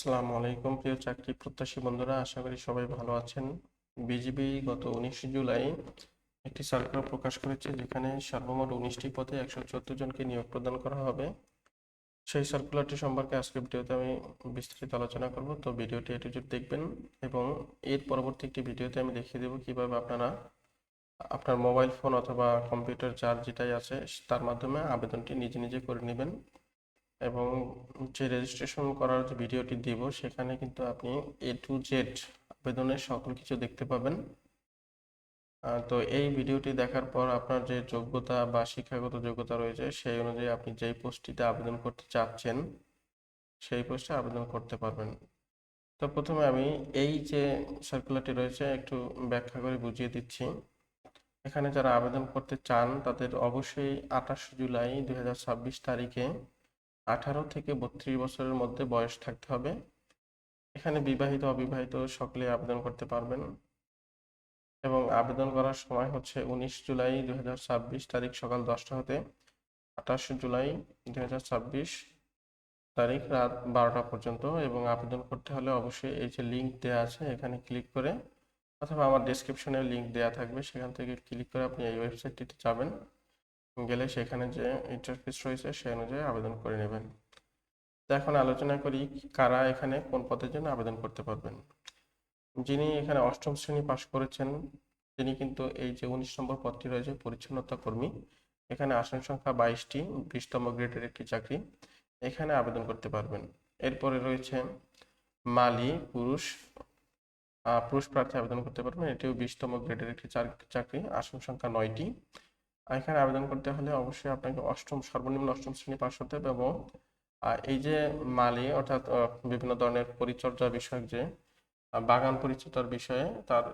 আসসালামু আলাইকুম প্রিয় চাকরি প্রত্যাশী বন্ধুরা, আশা করি সবাই ভালো আছেন। বিজিবি গত 19 জুলাই একটি সার্কুলার প্রকাশ করেছে, যেখানে সর্বমোট 19টি পদে 114 জনকে নিয়োগ প্রদান করা হবে। সেই সার্কুলারটি সম্পর্কে আজকে ভিডিওতে আমি বিস্তারিত আলোচনা করব। তো ভিডিওটি এ টু জেড দেখবেন এবং এর পরবর্তী একটি ভিডিওতে আমি দেখিয়ে দেবো কিভাবে আপনারা আপনার মোবাইল ফোন অথবা কম্পিউটার যার যেটাই আছে তার মাধ্যমে আবেদনটি নিজে নিজে করে নেবেন। এবং যে রেজিস্ট্রেশন করার যে ভিডিওটি দিব সেখানে কিন্তু আপনি এ টু জেড আবেদনের সকল কিছু দেখতে পাবেন। তো এই ভিডিওটি দেখার পর আপনার যে যোগ্যতা বা শিক্ষাগত যোগ্যতা রয়েছে সেই অনুযায়ী আপনি যেই পোস্টটিতে আবেদন করতে চাচ্ছেন সেই পোস্টে আবেদন করতে পারবেন। তো প্রথমে আমি এই যে সার্কুলারটি রয়েছে একটু ব্যাখ্যা করে বুঝিয়ে দিচ্ছি। এখানে যারা আবেদন করতে চান তাদের অবশ্যই 28 জুলাই 2026 তারিখে 18 থেকে 32 বছরের মধ্যে বয়স থাকতে হবে। এখানে বিবাহিত অবিবাহিত সকলেই আবেদন করতে পারবেন এবং আবেদন করার সময় হচ্ছে 19 জুলাই 2026 তারিখ সকাল 10টা হতে 28 জুলাই 2026 তারিখ রাত 12টা পর্যন্ত। এবং আবেদন করতে হলে অবশ্যই এই যে লিঙ্ক দেওয়া আছে এখানে ক্লিক করে অথবা আমার ডেসক্রিপশনে লিঙ্ক দেওয়া থাকবে, সেখান থেকে ক্লিক করে আপনি এই ওয়েবসাইটটিতে যাবেন, গেলে সেখানে যে ইন্টারফেস রয়েছে সেই অনুযায়ী আবেদন করে নেবেন। তো এখন আলোচনা করি কারা এখানে কোন পদের জন্য আবেদন করতে পারবেন। যিনি এখানে অষ্টম শ্রেণী পাশ করেছেন তিনি কিন্তু এই যে 19 নম্বর পদটি রয়েছে পরিচ্ছন্নতা কর্মী, এখানে আসন সংখ্যা 22টি, 20তম গ্রেডের একটি চাকরি, এখানে আবেদন করতে পারবেন। এরপরে রয়েছে মালি পুরুষ, পুরুষ প্রার্থী আবেদন করতে পারবেন, এটিও 20তম গ্রেডের একটি চাকরি, আসন সংখ্যা 9টি। এখানে আবেদন করতে হলে অবশ্যই আপনাকে সর্বনিম্ন অষ্টম শ্রেণী পাশ হতে হবে এবং এই যে মালি অর্থাৎ বিভিন্ন ধরনের পরিচর্যা বিষয়ক যে বাগান পরিচর্যার বিষয়ে তার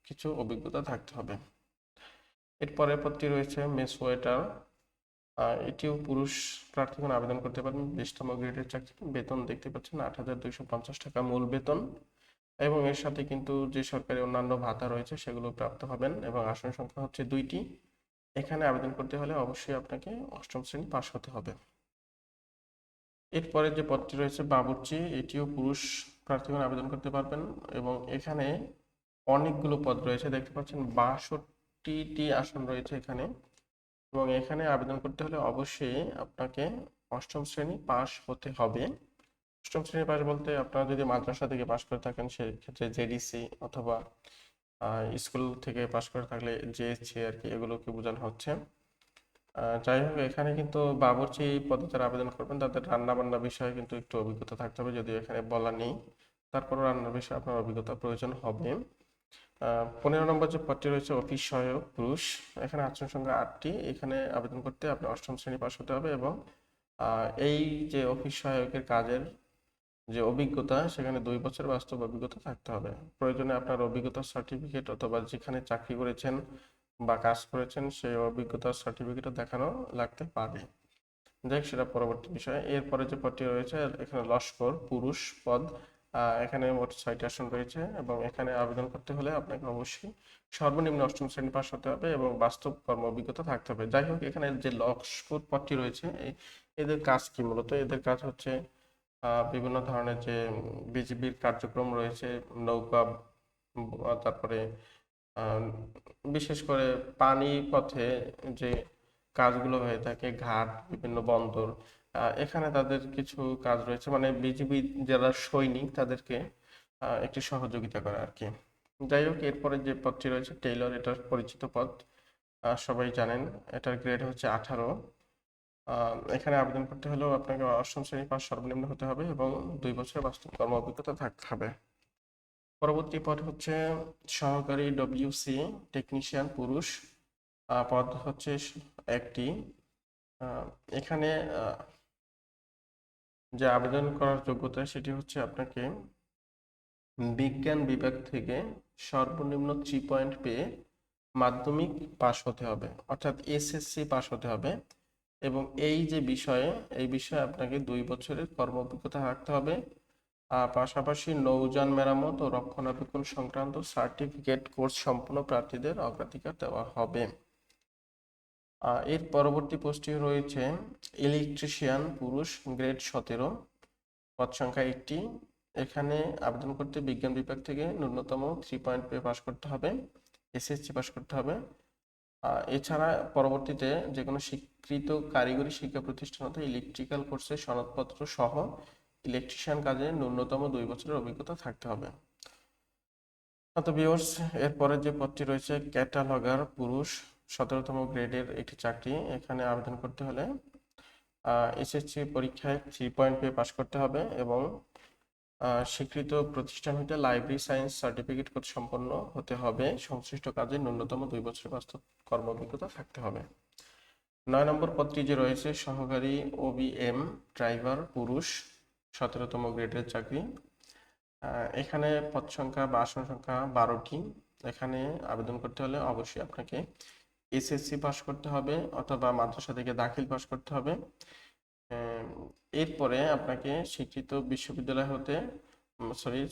কিছু অভিজ্ঞতা থাকতে হবে। এর পরের পদটি রয়েছে মেস ওয়েটার, এটিও পুরুষ প্রার্থীগণ আবেদন করতে পারেন, 20তম গ্রেডের চাকরি, বেতন দেখতে পাচ্ছেন 8,250 টাকা মূল বেতন এবং এর সাথে কিন্তু যে সরকারি অন্যান্য ভাতা রয়েছে সেগুলো প্রাপ্ত হবেন এবং আসন সংখ্যা হচ্ছে 2টি। এখানে আবেদন করতে হলে অবশ্যই আপনাকে অষ্টম শ্রেণী পাশ হতে হবে। এরপরে যে পদটি রয়েছে বাবুর্চি, এটিও পুরুষ প্রার্থীগণ আবেদন করতে পারবেন এবং এখানে অনেকগুলো পদ রয়েছে, দেখতে পাচ্ছেন 62টি আসন রয়েছে এখানে। এবং এখানে আবেদন করতে হলে অবশ্যই আপনাকে অষ্টম শ্রেণী পাশ হতে হবে। অষ্টম শ্রেণী পাশ বলতে আপনারা যদি মাদ্রাসা থেকে পাশ করে থাকেন সেক্ষেত্রে জেডিসি অথবা স্কুল থেকে পাশ করে থাকলে জেএসসি আর কি, এগুলোকে বোঝানো হচ্ছে। যাই হোক, এখানে কিন্তু বাবুর্চি পদে যারা আবেদন করবেন তাদের রান্না বান্না বিষয়ে কিন্তু একটু অভিজ্ঞতা থাকতে হবে, যদিও এখানে বলা নেই, তারপরও রান্নার বিষয়ে আপনার অভিজ্ঞতা প্রয়োজন হবে। 15 নম্বর যে পদটি রয়েছে অফিস সহায়ক পুরুষ, এখানে আসন সংখ্যা 8টি, এখানে আবেদন করতে আপনি অষ্টম শ্রেণী পাশ হতে হবে এবং এই যে অফিস সহায়কের কাজের যে অভিজ্ঞতা সেখানে 2 বছর বাস্তব অভিজ্ঞতা থাকতে হবে। প্রয়োজনে আপনার অভিজ্ঞতার সার্টিফিকেট অথবা যেখানে চাকরি করেছেন বা কাজ করেছেন সেই অভিজ্ঞতার সার্টিফিকেটও দেখানো লাগতে পারে। যাই হোক, সেটা পরবর্তী বিষয়। এরপরে যে পদটি রয়েছে এখানে লস্কর পুরুষ পদ, এখানে মোট 6টি আসন রয়েছে এবং এখানে আবেদন করতে হলে আপনাকে অবশ্যই সর্বনিম্ন অষ্টম শ্রেণী পাশ হতে হবে এবং বাস্তব কর্ম অভিজ্ঞতা থাকতে হবে। যাই হোক, এখানে যে লস্কর পদটি রয়েছে এদের কাজ কি? মূলত এদের কাজ হচ্ছে বিভিন্ন ধরনের যে বিজিবির কার্যক্রম রয়েছে, নৌকা, তারপরে আহ, বিশেষ করে পানি পথে যে কাজগুলো হয়ে থাকে, ঘাট, বিভিন্ন বন্দর, এখানে তাদের কিছু কাজ রয়েছে, মানে বিজিবি যারা সৈনিক তাদেরকে একটি সহযোগিতা করে আর কি। যাই হোক, এরপরে যে পদটি রয়েছে টেইলর, এটা পরিচিত পদ, সবাই জানেন। এটার গ্রেড হচ্ছে 18। এখানে আবেদন করতে হলেও আপনাকে অষ্টম শ্রেণী পাস সর্বনিম্ন হতে হবে এবং 2 বছরের বাস্তব কর্ম অভিজ্ঞতা থাকতে হবে। পরবর্তী পদ হচ্ছে সহকারী ডব্লিউসি টেকনিশিয়ান পুরুষ, পদ হচ্ছে একটি। আহ, এখানে যে আবেদন করার যোগ্যতা সেটি হচ্ছে আপনাকে বিজ্ঞান বিভাগ থেকে সর্বনিম্ন 3 পয়েন্ট পেয়ে মাধ্যমিক পাশ হতে হবে, অর্থাৎ এসএসসি পাশ হতে হবে এবং এই যে বিষয়ে এই বিষয়ে আপনাকে 2 বছরের কর্ম অভিজ্ঞতা রাখতে হবে। পাশাপাশি নৌযান মেরামত ও রক্ষণাবেক্ষণ সংক্রান্ত সার্টিফিকেট কোর্স সম্পন্ন প্রার্থীদের অগ্রাধিকার দেওয়া হবে। এর পরবর্তী পোস্টটি রয়েছে ইলেকট্রিশিয়ান পুরুষ, গ্রেড 17, পদ সংখ্যা 1টি, এখানে আবেদন করতে বিজ্ঞান বিভাগ থেকে ন্যূনতম 3 পয়েন্ট পেয়ে পাশ করতে হবে, এসএসসি পাশ করতে হবে। এছাড়া পরবর্তীতে যে কোনো স্বীকৃত কারিগরি শিক্ষা প্রতিষ্ঠান হতে ইলেকট্রিক্যাল কোর্সের সনদপত্র সহ ইলেকট্রিশিয়ান কাজে ন্যূনতম 2 বছরের অভিজ্ঞতা থাকতে হবে। তো ভিউয়ার্স, এরপরে যে পদটি রয়েছে ক্যাটালগার পুরুষ, 17তম গ্রেডের একটি চাকরি। এখানে আবেদন করতে হলে এসএসসি পরীক্ষায় 3 পয়েন্ট পেয়ে পাশ করতে হবে এবং স্বীকৃত প্রতিষ্ঠান হতে লাইব্রেরি সায়েন্স সার্টিফিকেট সম্পন্ন হতে হবে। সংশ্লিষ্ট কাজে ন্যূনতম 2 বছরের বাস্তব কর্ম অভিজ্ঞতা থাকতে হবে। 9 নম্বর পদটি যে রয়েছে সহকারী ওবিএম ড্রাইভার পুরুষ, 17তম গ্রেডের চাকরি। এখানে পদ সংখ্যা বা আসন সংখ্যা 12টি। এখানে আবেদন করতে হলে অবশ্যই আপনাকে এসএসসি পাস করতে হবে অথবা মাদ্রাসা থেকে দাখিল পাস করতে হবে। এরপরে আপনাকে স্বীকৃত বিশ্ববিদ্যালয় হতে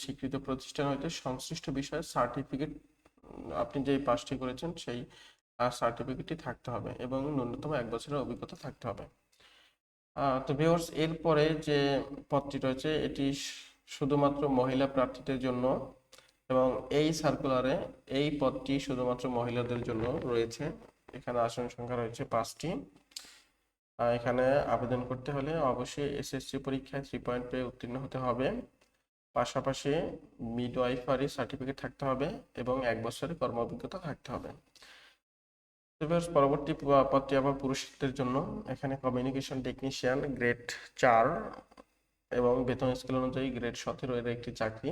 স্বীকৃত প্রতিষ্ঠান হতে সংশ্লিষ্ট বিষয়ে সার্টিফিকেট, আপনি যেই পাসটি করেছেন সেই সার্টিফিকেটটি থাকতে হবে এবং ন্যূনতম 1 বছরের অভিজ্ঞতা থাকতে হবে। তো ভিউয়ার্স, এরপরে যে পদটি রয়েছে এটি শুধুমাত্র মহিলা প্রার্থীদের জন্য এবং এই সার্কুলারে এই পদটি শুধুমাত্র মহিলাদের জন্য রয়েছে। এখানে আসন সংখ্যা রয়েছে 5টি। এখানে আবেদন করতে হলে অবশ্যই এসএসসি পরীক্ষায় 3 পয়েন্ট পেয়ে উত্তীর্ণ হতে হবে, পাশাপাশি মিডওয়াইফারি সার্টিফিকেট থাকতে হবে এবং 1 বছরের কর্ম অভিজ্ঞতা থাকতে হবে। পরবর্তী পদটি আবার পুরুষদের জন্য। এখানে কমিউনিকেশন টেকনিশিয়ান গ্রেড 4 এবং বেতন স্কেল অনুযায়ী গ্রেড 17 এর একটি চাকরি।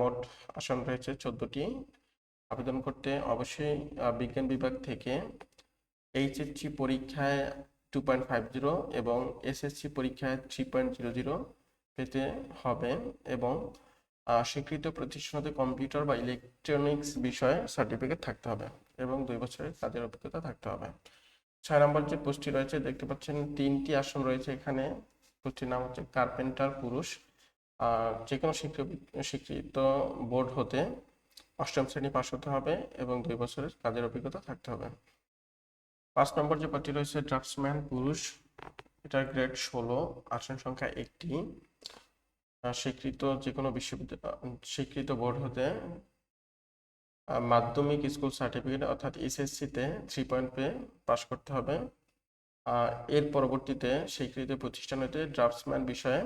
মোট আসন রয়েছে 14টি। আবেদন করতে অবশ্যই বিজ্ঞান বিভাগ থেকে এইচএসসি পরীক্ষায় 2.50 এবং এসএসসি পরীক্ষায় 3.00 পেতে হবে এবং স্বীকৃত প্রতিষ্ঠানতে কম্পিউটার বা ইলেকট্রনিক্স বিষয়ে সার্টিফিকেট থাকতে হবে এবং 2 বছরের কাজের অভিজ্ঞতা থাকতে হবে। 6 নম্বর যে পোস্টটি রয়েছে দেখতে পাচ্ছেন 3টি আসন রয়েছে এখানে। পোস্টটির নাম হচ্ছে কার্পেন্টার পুরুষ। যে কোনো স্বীকৃত বোর্ড হতে 8ম শ্রেণী পাস হতে হবে এবং 2 বছরের কাজের অভিজ্ঞতা থাকতে হবে। 5 নম্বর যে পদটি রয়েছে ড্রাফটসম্যান পুরুষ, এটা গ্রেড 16, আসন সংখ্যা 1টি। স্বীকৃত যে কোনো বিশ্ববিদ্যালয় স্বীকৃত বোর্ড হতে মাধ্যমিক স্কুল সার্টিফিকেট অর্থাৎ এসএসসিতে 3 পয়েন্ট পেয়ে পাস করতে হবে। এর পরবর্তীতে স্বীকৃত প্রতিষ্ঠান হতে ড্রাফটসম্যান বিষয়ে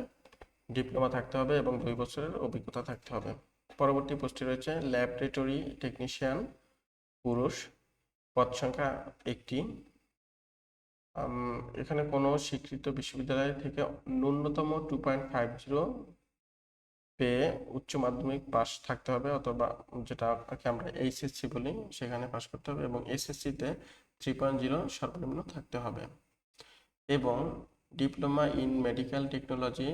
ডিপ্লোমা থাকতে হবে এবং 2 বছরের অভিজ্ঞতা থাকতে হবে। পরবর্তী পোস্টটি রয়েছে ল্যাবরেটরি টেকনিশিয়ান পুরুষ, পদ সংখ্যা 1টি। এখানে কোনো স্বীকৃত বিশ্ববিদ্যালয় থেকে ন্যূনতম 2.50 পেয়ে উচ্চ মাধ্যমিক পাস থাকতে হবে অথবা যেটাকে আমরা এইচএসসি বলি সেখানে পাস করতে হবে এবং এসএসসিতে 3.0 সর্বনিম্ন থাকতে হবে এবং diploma in medical technology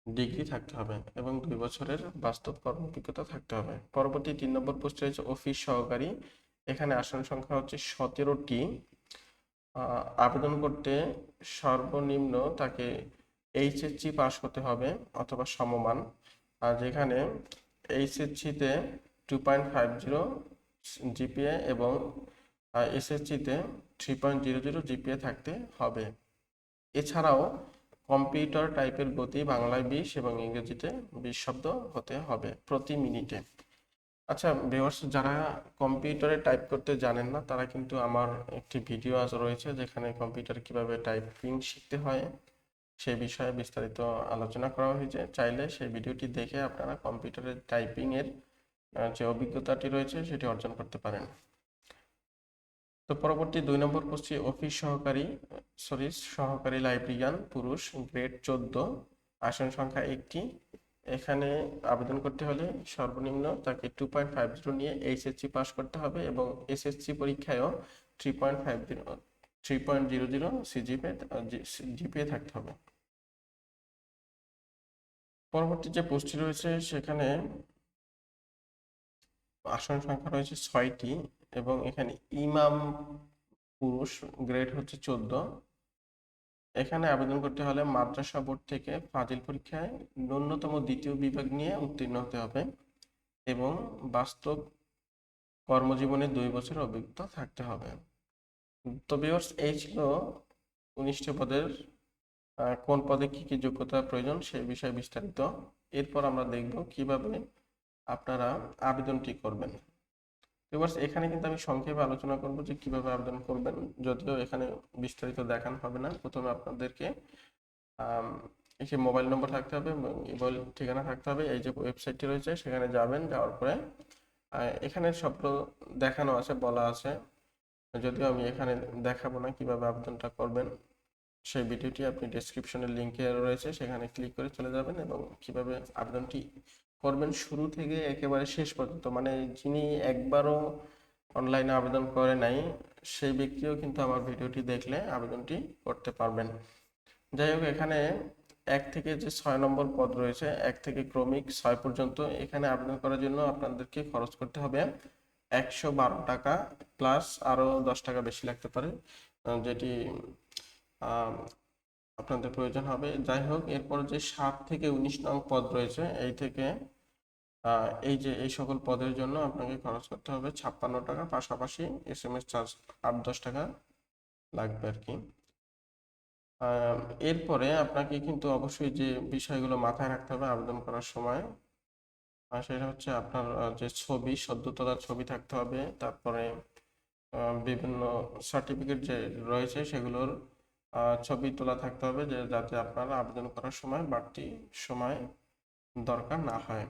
degree থাকতে হবে এবং 2 বছরের বাস্তব কর্ম অভিজ্ঞতা থাকতে হবে। পরবর্তী 3 নম্বর পোস্ট রয়েছে অফিস সহকারী। এখানে আসন সংখ্যা হচ্ছে 17টি। আবেদন করতে সর্বনিম্ন তাকে এইচএসসি পাস হতে হবে অথবা সমমান, আর যেখানে এইচএসসিতে 2.50 জিপিএ এবং এসএসসিতে 3.00 জিপিএ থাকতে হবে। এছাড়াও কম্পিউটার টাইপের গতি বাংলায় 20 এবং ইংরেজিতে 20 শব্দ হতে হবে প্রতি মিনিটে। আচ্ছা ভিউয়ার্স, যারা কম্পিউটারে টাইপ করতে জানেন না তারা কিন্তু আমার একটি ভিডিও আজ রয়েছে যেখানে কম্পিউটার কিভাবে টাইপিং শিখতে হয় সেই বিষয়ে বিস্তারিত আলোচনা করা হয়েছে। চাইলে সেই ভিডিওটি দেখে আপনারা কম্পিউটারের টাইপিং এর যে অভিজ্ঞতাটি রয়েছে সেটি অর্জন করতে পারেন। তো পরবর্তী 2 নম্বর পোস্টটি অফিস সহকারী লাইব্রেরিয়ান পুরুষ, গ্রেড 14, আসন সংখ্যা 1টি। এখানে আবেদন করতে হলে সর্বনিম্ন তাকে 2.50 নিয়ে এইচএসসি পাস করতে হবে এবং এসএসসি পরীক্ষায়ও 3.00 জিপিএ থাকতে হবে। পরবর্তী যে পোস্টটি রয়েছে সেখানে আসন সংখ্যা রয়েছে 6টি এবং এখানে ইমাম পুরুষ, গ্রেড হচ্ছে 14। এখানে আবেদন করতে হলে মাদ্রাসা বোর্ড থেকে ফাজিল পরীক্ষায় ন্যূনতম 2য় বিভাগ নিয়ে উত্তীর্ণ হতে হবে এবং বাস্তব কর্মজীবনে 2 বছরের অভিজ্ঞতা থাকতে হবে। তো ভিউয়ার্স, এই ছিল 19টি পদের কোন পদে কি কি যোগ্যতা প্রয়োজন সেই বিষয়ে বিস্তারিত। এরপর আমরা দেখব কিভাবে আপনারা আবেদনটি করবেন। এবার এখানে কিন্তু আমি সংক্ষেপে আলোচনা করব যে কিভাবে আবেদন করবেন, যদিও এখানে বিস্তারিত দেখানো হবে না। প্রথমে আপনাদেরকে একটি মোবাইল নম্বর থাকতে হবে, ইমেল ঠিকানা থাকতে হবে। এই যে ওয়েবসাইটটি রয়েছে সেখানে যাবেন, যাওয়ার পরে এখানে সবগুলো দেখানো আছে, বলা আছে, যদিও আমি এখানে দেখাবো না কিভাবে আবেদনটা করবেন। সেই ভিডিওটি আপনি ডেসক্রিপশনের লিঙ্কে রয়েছে, সেখানে ক্লিক করে চলে যাবেন এবং কিভাবে আবেদনটি করবেন শুরু থেকে একেবারে শেষ পর্যন্ত, মানে যিনি একবারও অনলাইনে আবেদন করে নাই সেই ব্যক্তিও কিন্তু আমার ভিডিওটি দেখলে আবেদনটি করতে পারবেন। যাই হোক, এখানে 1 থেকে যে 6 নম্বর পদ রয়েছে, 1 থেকে ক্রমিক 6 পর্যন্ত, এখানে আবেদন করার জন্য আপনাদেরকে খরচ করতে হবে 112 টাকা, প্লাস আরও 10 টাকা বেশি লাগতে পারে, যেটি আপনাদের প্রয়োজন হবে। যাই হোক, এরপর যে 7 থেকে 19 নং পদ রয়েছে, এই থেকে এই যে এই সকল পদের জন্য আপনাকে খরচ করতে হবে 56 টাকা, পাশাপাশি SMS চার্জ 8-10 টাকা লাগবে আর কি। এরপরে আপনাকে কিন্তু অবশ্যই যে বিষয়গুলো মাথায় রাখতে হবে আবেদন করার সময়, সেটা হচ্ছে আপনার যে ছবি, সদ্য তোলা ছবি থাকতে হবে। তারপরে বিভিন্ন সার্টিফিকেট যে রয়েছে সেগুলোর ছবি তোলা থাকতে হবে, যে যাতে আপনারা আবেদন করার সময় বাড়তি সময় দরকার না হয়।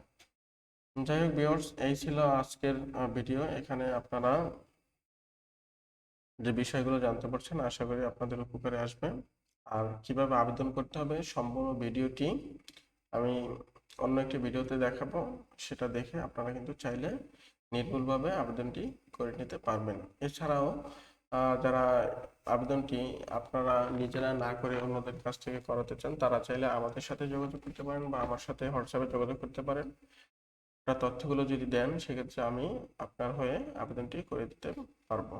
যাই হোক ভিউয়ার্স, এই ছিল আজকের ভিডিও। এখানে আপনারা যে বিষয়গুলো জানতে পারছেন আশা করি আপনাদের উপকারে আসবে। আর কিভাবে আবেদন করতে হবে সম্পূর্ণ ভিডিওটি আমি অন্য একটি ভিডিওতে দেখাবো, সেটা দেখে আপনারা কিন্তু চাইলে নির্ভুলভাবে আবেদনটি করে নিতে পারবেন। এছাড়াও যারা আবেদনটি আপনারা নিজেরা না করে অন্যদের কাছ থেকে করাতে চান, তারা চাইলে আমাদের সাথে যোগাযোগ করতে পারেন বা আমার সাথে হোয়াটসঅ্যাপে যোগাযোগ করতে পারেন। তথ্যগুলো যদি দেন সেক্ষেত্রে আমি আপনার হয়ে আবেদনটি করে দিতে পারবো।